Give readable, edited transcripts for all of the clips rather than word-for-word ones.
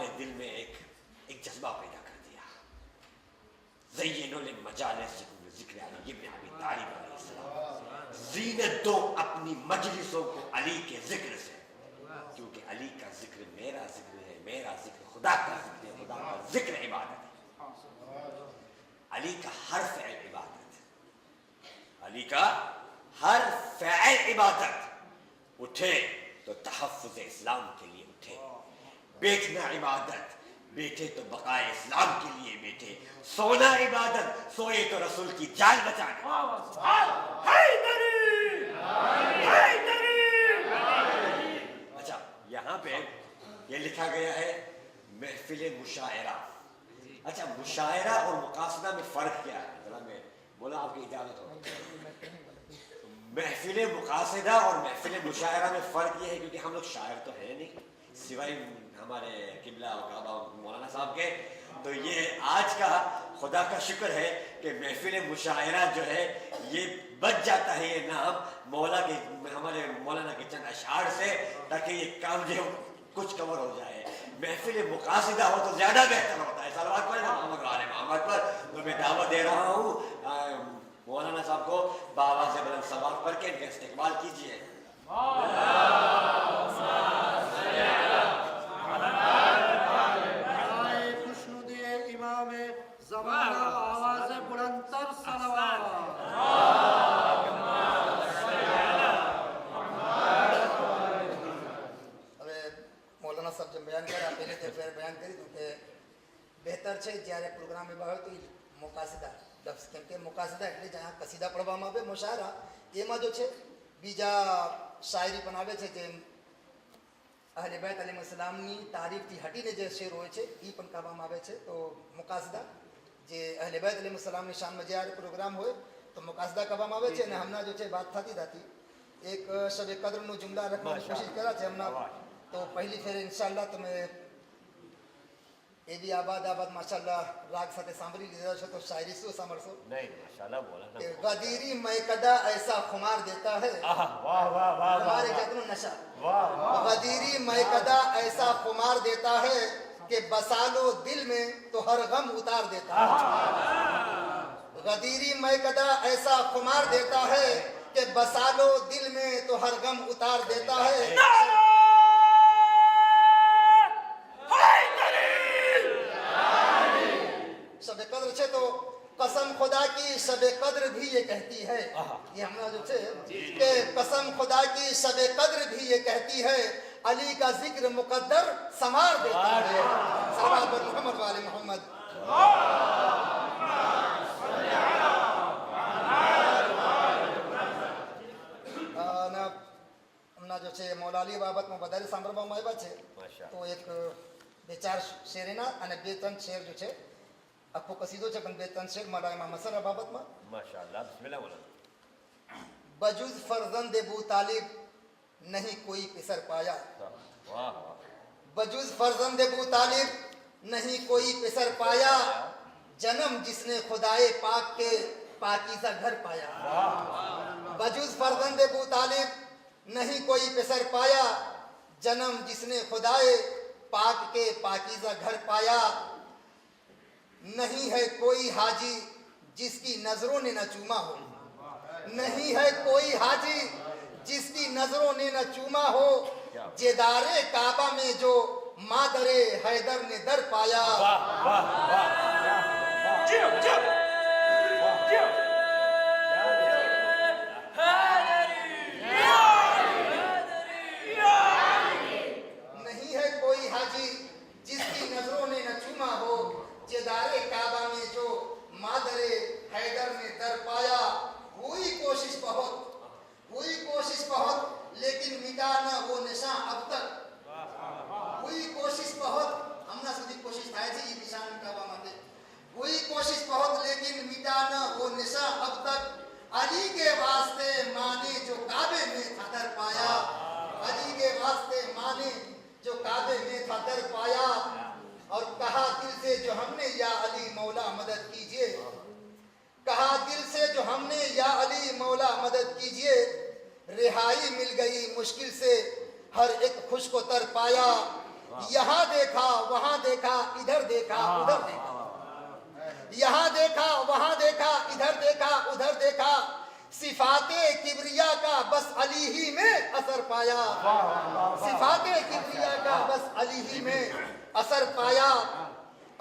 ہمارے دل میں ایک جذبہ پیدا کر دیا. زینوا للمجالس ذکر علی ابن ابی طالب علیہ السلام. زینت دو اپنی مجلسوں کو علی کے ذکر سے, کیونکہ علی کا ذکر میرا ذکر ہے, میرا ذکر خدا کا ذکر ہے, خدا کا ذکر عبادت ہے. علی کا ہر فعل عبادت ہے, علی کا ہر فعل عبادت. اٹھے تو تحفظ اسلام کے لیے اٹھے, بیٹھنا عبادت, بیٹھے تو بقائے اسلام کے لیے بیٹھے, سونا عبادت, سوئے تو رسول کی جان بچانے. اچھا یہاں پہ یہ لکھا گیا ہے محفل مشاعرہ. اچھا مشاعرہ اور مقاصدہ میں فرق کیا ہے؟ ذرا میں بولا آپ کی اجازت ہو. محفل مقاصدہ اور محفل مشاعرہ میں فرق یہ ہے کیونکہ ہم لوگ شاعر تو ہیں نہیں سوائے ہمارے قبلہ اور کعبہ مولانا صاحب کے. تو یہ آج کا خدا کا شکر ہے کہ محفل مشاعرہ جو ہے یہ بچ جاتا ہے یہ نام مولا کے, ہمارے مولانا کے چند اشعار سے, تاکہ یہ کام جو ہے کچھ کور ہو جائے. محفل مقاصدہ ہو تو زیادہ بہتر ہوتا ہے. صلوات پڑھیں محمد علیہ محمد پر. تو میں دعوت دے رہا ہوں مولانا صاحب کو بآواز بلند صلوات پڑھ کے ان کا استقبال کیجیے. خوشنود امام زمانہ آواز بلند تر صلوات. مولانا صاحب جب بیان کرا پہلے تو پھر بیان کری کیونکہ بہتر છે જ્યારે પ્રોગ્રામ એવા હોય તો મુકાસદા લફ્ઝ કેમ કે મુકાસદા એટલે જ્યાં કસીદા પઢવામાં આવે મુશાયરા એમાં જો છે બીજા શાયરી પણ આવે છે જેમ અહલે બેત અલૈહિસ્સલામની તારીફથી હટીને જે શેર હોય છે એ પણ કરવામાં આવે છે. તો મુકાસદા જે અહલે બેત અલૈહિસ્સલામની શાનમાં જ્યારે પ્રોગ્રામ હોય તો મુકાસદા કરવામાં આવે છે. અને હમણાં જો છે વાત થતી હતી એક શબે કદ્રનું જુમલા રખવાની કોશિશ કર્યા છે હમણાં. તો પહેલી ફેર ઇન્શાઅલ્લાહ તમે એ બી આબાદ આબાદ માશાઅલ્લાહ રાગ સાથે સાંભળી લીધા છો. તો શાયરી શું સાંભળશો? નહીં માશાઅલ્લાહ બોલા કે ગદીરી મયકદા ऐसा खुमार देता है. વાહ વાહ વાહ हमारे जातनो नशा. વાહ. गदीरी मयकदा ऐसा खुमार देता है कि बसा लो दिल में तो हर गम उतार देता है. गदीरी मयकदा ऐसा खुमार देता है कि बसा लो दिल में तो हर गम उतार देता है. शब कद्र छे तो कसम खुदा की शब कद्र भी ये कहती है. ये हमारा जो छे कि कसम खुदा की शब कद्र भी ये कहती है अली का जिक्र मुकद्दर संवार देती है. सल्लल्लाहु अलैहि मोहम्मद वाले मोहम्मद. હમણાં જો છે મૌલાલી બાબતમાં વધારે સાંભળવામાં આવ્યા છે. તો એક બે ચાર શેર એના અને બે ત્રણ શેર જો છે આખો કસીદો છે પણ બે ત્રણ શેર મારા એમાં મસરા બાબતમાં. માશાઅલ્લાહ બિસ્મિલ્લાહ બોલો. बजुज फर्जंद अबू तालिब नहीं कोई पिसर पाया. वाह वाह. बजुज फर्जंद अबू तालिब नहीं कोई पिसर पाया. जन्म जिसने खुदाए पाक के पाकीज़ा घर पाया. बजुज फर्जंद अबू तालिब नहीं कोई पिसर पाया. जन्म जिसने खुदाए पाक के पाकीज़ा घर पाया. नहीं है कोई हाजी जिसकी नजरों ने न चूमा हो. नहीं है कोई हाजी जिसकी नजरों ने न चूमा हो. जेदारे काबा में जो मादरे हैदर ने दर पाया. नहीं है कोई हाजी जिसकी नजरों ने न चूमा हो. जेदारे काबा में जो मादरे हैदर ने दर पाया. हुई कोशिश बहुत लेकिन मिटा न वो निशान अब तक. हुई कोशिश बहुत हमना સુધી કોશિશ થાય છે એ નિશાન મિટાવવા માટે. हुई कोशिश बहुत लेकिन मिटा न वो निशान अब तक. अली के वास्ते माने जो काबे में था दर पाया. अली के वास्ते माने जो काबे में था दर पाया. और कहा दिल से जो हमने या अली मौला मदद कीजिए. कहा दिल से जो हमने या अली मौला मदद कीजिए. रिहाई मिल गई मुश्किल से हर एक खुश को तर पाया. यहाँ देखा वहां देखा इधर देखा उधर देखा, यहाँ देखा वहां देखा इधर देखा उधर देखा, सिफाते किबरिया का बस अली ही में असर पाया, सिफाते किबरिया का बस अली ही में असर पाया।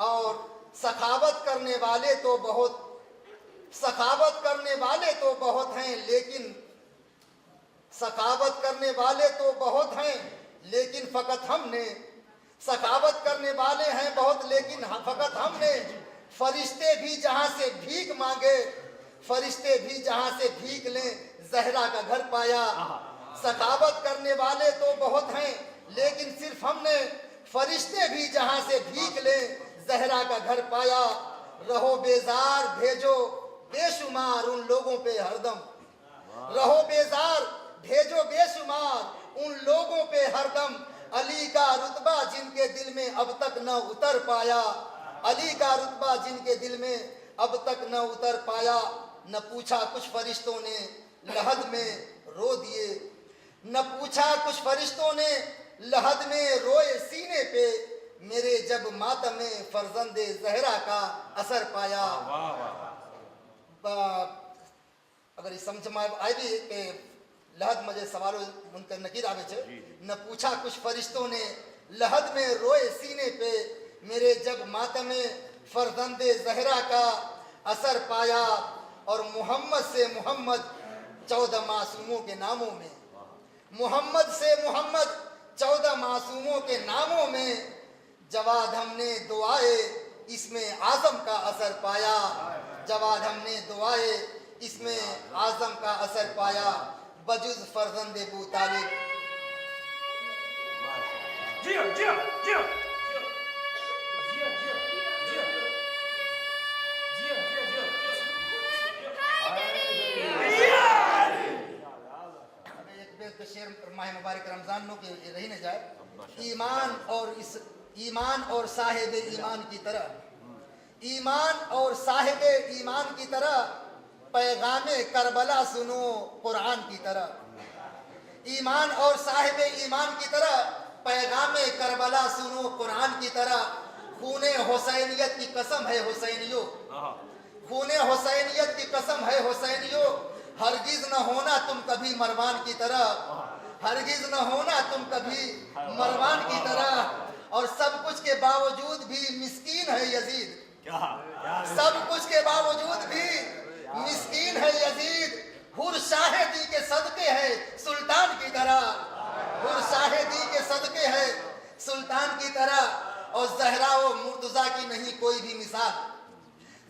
और सखावत करने वाले तो बहुत, सखावत करने वाले तो बहुत हैं, लेकिन सखावत करने वाले तो बहुत हैं, लेकिन फकत हमने, सखावत करने वाले हैं बहुत लेकिन फकत हमने, फरिश्ते भी जहां से भीख मांगे, फरिश्ते भी जहां से भीख लें, जहरा का घर पाया। सखावत करने वाले तो बहुत हैं, लेकिन सिर्फ हमने, फरिश्ते भी जहां से भीख लें, जहरा का घर पाया। रहो बेजार भेजो बेशुमार उन लोगों पे हरदम, रहो बेजार भेजो बेशुमार उन लोगों पे हरदम, अली का रुतबा जिनके दिल में अब तक न उतर पाया, अली का रुतबा जिनके दिल में अब तक न उतर पाया। न पूछा कुछ फरिश्तों ने लहद में रो दिए, न पूछा कुछ फरिश्तों ने लहद में रोए सीने पे, मेरे जब मातम में फरजंदे जहरा का असर पाया। अगर इस समझ में आई कि लहद मजे सवालों मुनकर नकीर आवे छे, न पूछा कुछ फरिश्तों ने लहद में रोए सीने पे, मेरे जब मातम में फरजंदे जहरा का असर पाया। और मोहम्मद से मोहम्मद 14 मासूमों के नामों में, मोहम्मद से मोहम्मद 14 मासूमों के नामों में, जवाद हमने दुआए इसमें आजम का असर पाया, जवाद हमने दुआए इसमें आजम का असर पाया। बजुज फरजंदे बू तालिब, जियो जियो जियो शेर माह मुबारक रमजान नो के रही न जाए। ईमान और साहिब ईमान की तरह, ईमान और साहिब ईमान की तरह, पैगामे करबला सुनो कुरान की तरह, ईमान और साहिब ईमान की तरह, पैगामे करबला सुनो कुरान की तरह। खूने हुसैनियत की कसम है हुसैनियों, खूने हुसैनियत की कसम है हुसैनियों, हरगिज न होना तुम कभी मरवान की तरह, हरगिज न होना तुम कभी मरवान की तरह। और सब कुछ के बावजूद भी मिस्कीन है यजीद, सब कुछ के बावजूद भी मिस्कीन है यजीद, हुर शाहिदी के सदके है सुल्तान की तरह, हुर शाहिदी के सदके है सुल्तान की तरह। और जहरा व मुर्तजा की नहीं कोई भी मिसाल,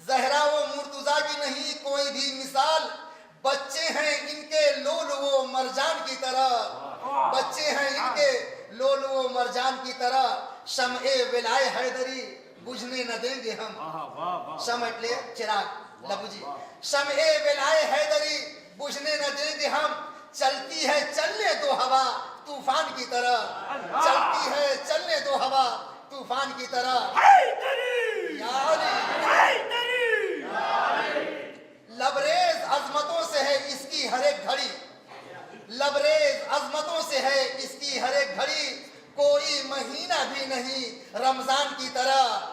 जहरा व मुर्तजा की नहीं कोई भी मिसाल, बच्चे हैं इनके लोल वो मरजान की तरह, बच्चे हैं इनके लोल वो मरजान की तरह। शम्ए विलाय हैदरी बुझने न देंगे हम, शम एटले चिराग लबुजी, शम्ए विलाय हैदरी बुझने न देंगे हम, चलती है चलने दो हवा तूफान की तरह, चलती है चलने दो हवा तूफान की तरह। लबरेज अजमतों से है इसकी हर एक घड़ी, लबरेज अजमतों से है इसकी हर एक घड़ी, कोई महीना भी नहीं रमजान की तरह,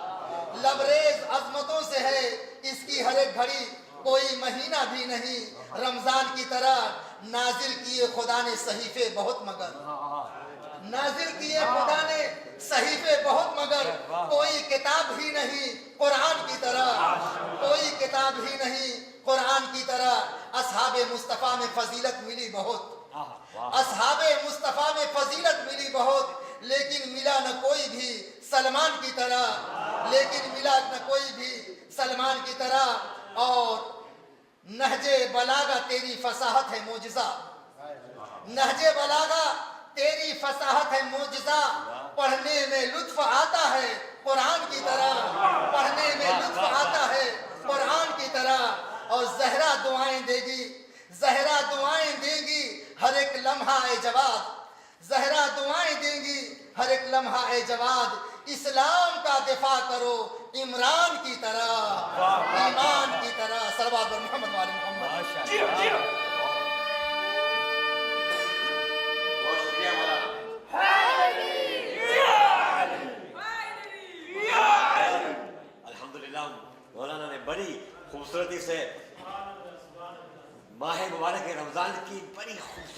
लबरेज अजमतों से है इसकी हर एक घड़ी, कोई महीना भी नहीं रमजान की तरह। नाजिल किए खुदा ने सहीफे बहुत मगर, नाजिल किए खुदा ने सहीफे बहुत मगर, कोई किताब ही नहीं कुरान की तरह, कोई किताब ही नहीं कुरान की तरह। असहाबे मुस्तफ़ा में फजीलत मिली बहुत, असहाबे मुस्तफ़ा में फजीलत मिली बहुत, लेकिन मिला न कोई भी सलमान की तरह, लेकिन मिला न कोई भी सलमान की तरह। और नहजे बलागा तेरी फसाहत है मोजिज़ा, नहजे बलागा तेरी फसाहत है मोजिज़ा, पढ़ने में लुत्फ आता है कुरान की तरह, पढ़ने में लुत्फ आता है कुरान की तरह। और जहरा दुआएं देगी, जहरा दुआएं देगी हर एक लम्हा ए जवाद, जहरा दुआएं देगी हर एक लम्हा ए जवाद। इस्लाम का दिफा करो इमरान की तरह, ईमान की तरह। सल्लल्लाहु अलैहि मोहम्मद वाले मोहम्मद। जियो जियो बहुत शुक्रिया मौलाना।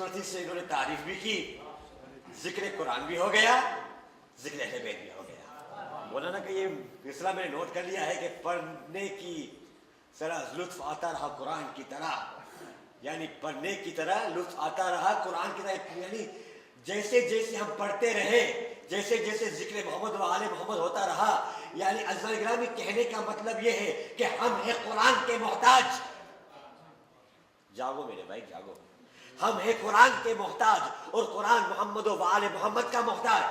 खूबसूरती से इन्होंने तारीफ भी की, जिक्र कुरान भी हो गया, जिक्र अहले बैत भी हो गया। मौलाना का ये फैसला मैंने नोट कर लिया है कि पढ़ने की जरा लुत्फ आता रहा कुरान की तरह, यानी पढ़ने की तरह लुत्फ आता रहा कुरान की तरह, यानी जैसे जैसे हम पढ़ते रहे, जैसे जैसे जिक्र मोहम्मद व आले मोहम्मद होता रहा, यानी अज़ीज़ गिरामी कहने का मतलब ये है कि हम हैं कुरान के मोहताज। जागो मेरे भाई जागो, हम हैं कुरान के मोहताज और कुरान मोहम्मद व आले मोहम्मद का मोहताज,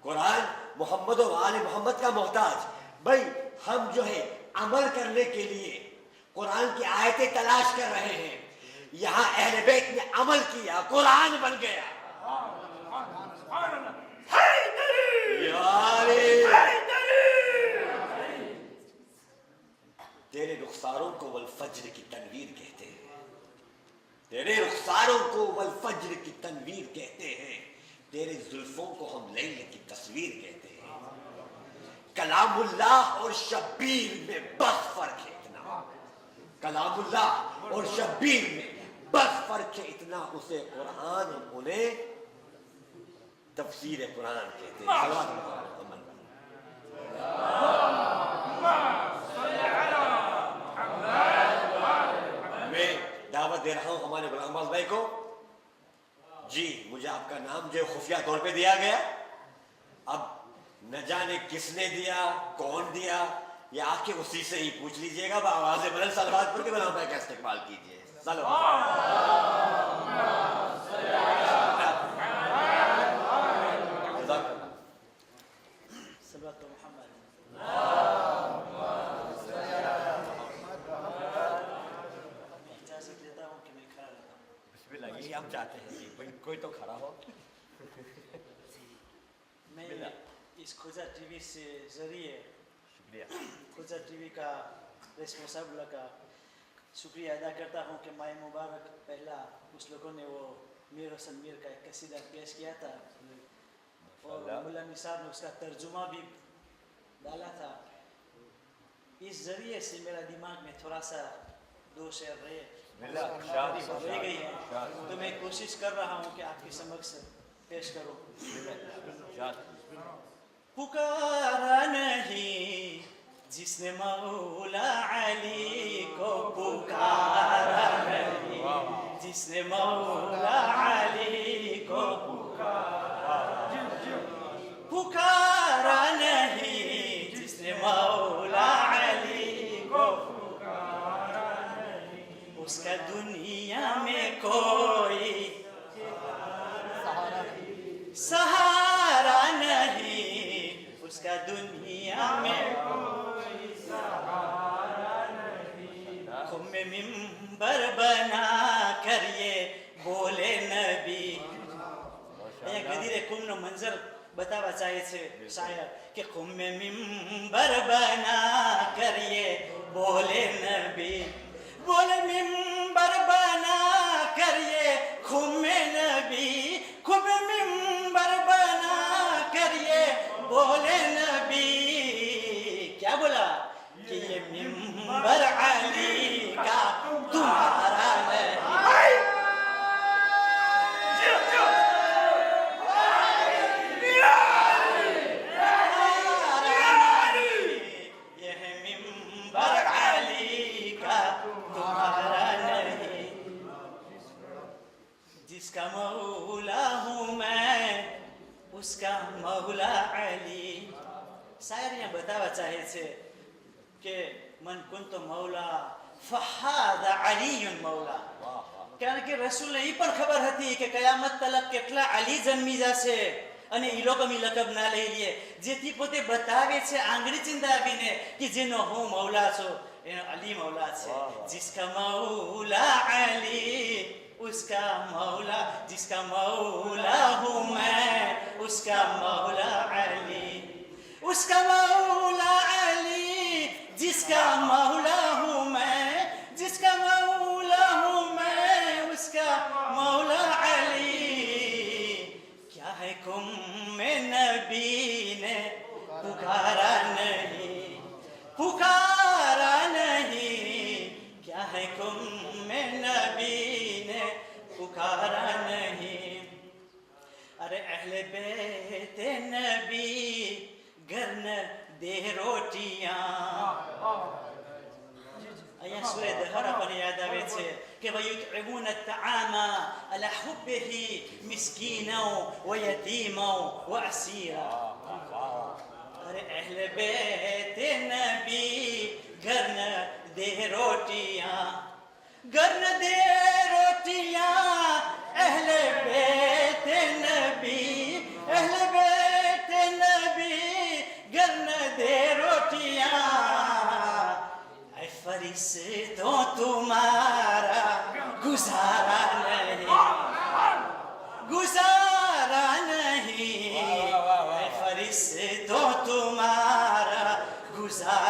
कुरान मोहम्मद व आले मोहम्मद का मोहताज। भाई हम जो है अमल करने के लिए कुरान की आयतें तलाश कर रहे हैं, यहाँ अहले बैत ने अमल किया, कुरान बन गया। तेरे रुखसारों को वल फज्र की तनवीर कहते हैं, तेरे रुखसारों को वल फज्र की तनवीर कहते हैं, तेरे जुल्फों को हम लैल की तस्वीर कहते हैं। कलामुल्लाह और शब्बीर में बस फर्क है इतना, कलामुल्लाह और शब्बीर में बस फर्क है इतना, उसे कुरान हम उन्हें तफसीर कुरान कहते हैं। मैं दावत दे रहा हूं हमारे गुलाम अब्बास भाई को। जी मुझे आपका नाम जो खुफिया तौर पे दिया गया, अब न जाने किसने दिया, कौन दिया, या आके उसी से ही पूछ लीजिएगा। आवाज़ बुलंद सलवात पढ़ के गुलाम भाई का इस्तेमाल कीजिए। हम चाहते हैं कि कोई तो खड़ा हो। मैं इस खुजा टीवी से जरिए शुक्रिया, खुजा टीवी का रिस्पॉन्सिबल का शुक्रिया अदा करता हूँ कि माह मुबारक पहला उस लोगों ने वो मीर हसन मीर का एक कसीदा पेश किया था और मुल्ला निसार ने उसका तर्जुमा भी डाला था। इस जरिए से मेरा दिमाग में थोड़ा सा दो शेर रह गई है, तो मैं कोशिश कर रहा हूँ कि आपके समक्ष पेश करूँ। पुकारा नहीं जिसने मौला अली को, पुकारा नहीं जिसने मौला अली को, पुकारा नहीं जिसने मौला अली को, उसका दुनिया में कोई सहारा नहीं, उसका दुनिया में कोई सहारा नहीं। खुम्मे मिंबर बना कर ये बोले नबी। અહીંયા ગદીરે કુમનો મંજર बतावा चाहे छे शायर कि खुम्मे मिंबर बना कर ये बोले नबी, बोले मिंबर बना कर ये खुम्मे नबी, खुम्मे मिंबर बना कर ये बोले नबी। क्या बोला कि ये मिंबर अली का तुम्हारा नहीं। यह मिंबर अली का तुम्हारा नहीं, जिसका मौला हूँ मैं उसका मौला अली। शायर यहाँ बतावा चाहे छे कि मन कुंत मौला फहादा अलीयुन मौला, કારણ કે રસૂલને એ પણ ખબર હતી કે કયામત તલક કેટલા અલી જન્મી જશે અને એ લોકો મી લકબ ના લઈ લે, જેથી પોતે બતાવે છે આંગળી ચિંદાવીને કે જેનો હું મૌલા છું એનો અલી મૌલા છે। जिसका मौला अली उसका मौला, जिसका मौला हूँ मैं उसका मौला अली, उसका मौला अली, जिसका मौला हूँ मैं, जिसका मौला हूँ मैं उसका मौला अली। क्या है कुम में नबी ने पुकारा नहीं, पुकारा नहीं, क्या है कुम में नबी ने پکارا نہیں. ارے اہل بیت نبی گر نہ دے روٹیاں. અહીંયા સૂર્ય દહરા પણ યાદ આવે છે કે وَيُطْعِمُونَ الطَّعَامَ عَلَى حُبِّهِ مِسْكِينًا وَيَتِيمًا وَأَسِيرًا. ارے اہل بیت نبی گر نہ دے روٹیاں, گر نہ دے روٹیاں اہل بیت نبی, اہل بیت نبی گر نہ دے روٹیاں. اے فرشتوں تمہارا گزارا نہیں, گزارا نہیں. اے فرشتوں تمہارا گزارا